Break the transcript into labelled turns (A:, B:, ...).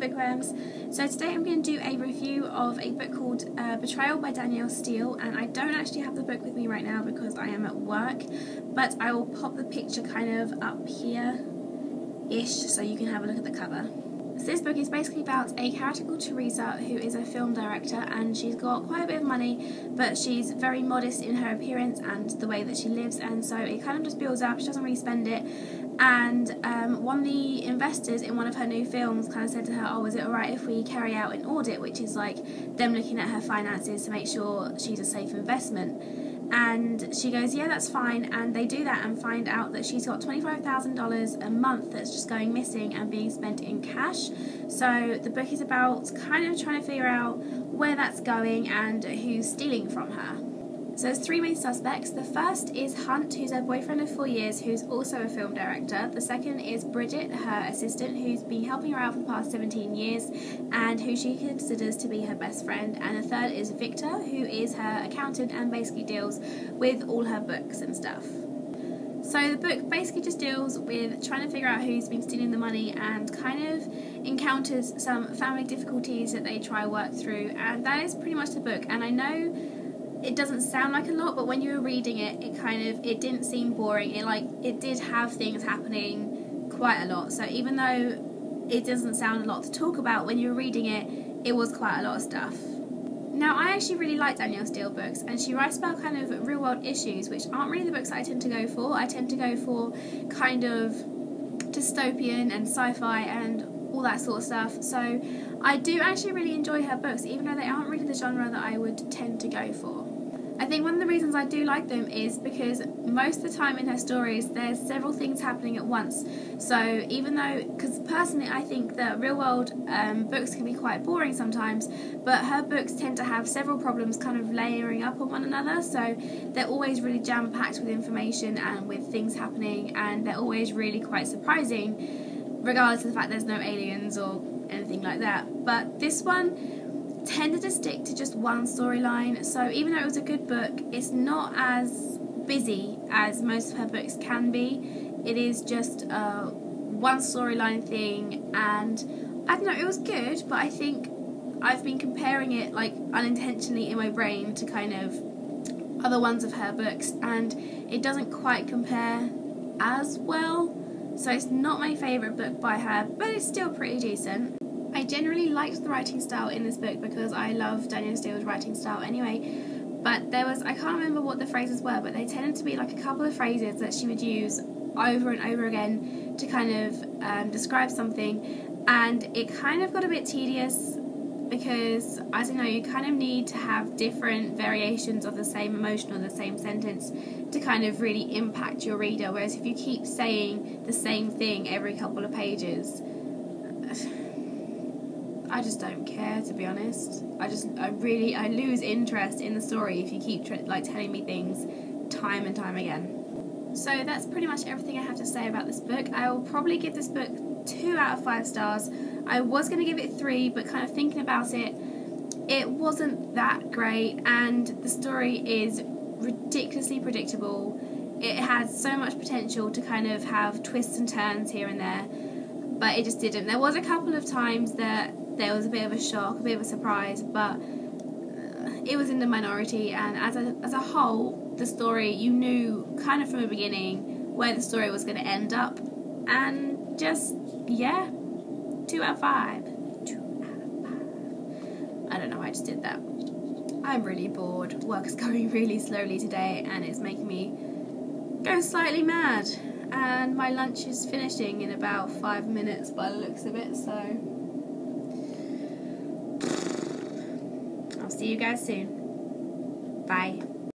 A: bookworms. So today I'm going to do a review of a book called Betrayal by Danielle Steel, and I don't actually have the book with me right now because I am at work, but I will pop the picture kind of up here-ish so you can have a look at the cover. So this book is basically about a character called Teresa who is a film director, and she's got quite a bit of money, but she's very modest in her appearance and the way that she lives, and so it kind of just builds up. She doesn't really spend it, and one of the investors in one of her new films kind of said to her, oh, is it alright if we carry out an audit, which is like them looking at her finances to make sure she's a safe investment. And she goes, yeah, that's fine, and they do that and find out that she's got $25,000 a month that's just going missing and being spent in cash. So the book is about kind of trying to figure out where that's going and who's stealing from her. So there's three main suspects. The first is Hunt, who's her boyfriend of 4 years, who's also a film director. The second is Bridget, her assistant, who's been helping her out for the past 17 years and who she considers to be her best friend. And the third is Victor, who is her accountant and basically deals with all her books and stuff. So the book basically just deals with trying to figure out who's been stealing the money and kind of encounters some family difficulties that they try to work through, and that is pretty much the book. And I know it doesn't sound like a lot, but when you were reading it, it didn't seem boring. It did have things happening quite a lot. So even though it doesn't sound a lot to talk about, when you were reading it, it was quite a lot of stuff. Now, I actually really like Danielle Steel books, and she writes about kind of real world issues, which aren't really the books that I tend to go for. I tend to go for kind of dystopian and sci-fi and all that sort of stuff. So I do actually really enjoy her books, even though they aren't really the genre that I would tend to go for. I think one of the reasons I do like them is because most of the time in her stories there's several things happening at once. So even though, because personally I think that real world books can be quite boring sometimes, but her books tend to have several problems kind of layering up on one another, so they're always really jam-packed with information and with things happening, and they're always really quite surprising, regardless of the fact there's no aliens or anything like that. But this one tended to stick to just one storyline, so even though it was a good book, it's not as busy as most of her books can be. It is just one storyline thing, and I don't know, it was good, but I think I've been comparing it like unintentionally in my brain to kind of other ones of her books, and it doesn't quite compare as well. So it's not my favourite book by her, but it's still pretty decent. I generally liked the writing style in this book because I love Danielle Steel's writing style anyway, but there was, I can't remember what the phrases were, but they tended to be like a couple of phrases that she would use over and over again to kind of describe something, and it kind of got a bit tedious because, as you know, you kind of need to have different variations of the same emotion or the same sentence to kind of really impact your reader, whereas if you keep saying the same thing every couple of pages, I just don't care, to be honest. I lose interest in the story if you keep telling me things time and time again. So that's pretty much everything I have to say about this book. I will probably give this book 2 out of 5 stars. I was going to give it 3, but kind of thinking about it, it wasn't that great, and the story is ridiculously predictable. It has so much potential to kind of have twists and turns here and there, but it just didn't. There was a couple of times that there was a bit of a shock, a bit of a surprise, but it was in the minority, and as a whole, the story, you knew kind of from the beginning where the story was going to end up, and just, yeah, 2 out of 5. 2 out of 5. I don't know, I just did that. I'm really bored. Work is going really slowly today, and it's making me go slightly mad, and my lunch is finishing in about 5 minutes by the looks of it, so I'll see you guys soon. Bye.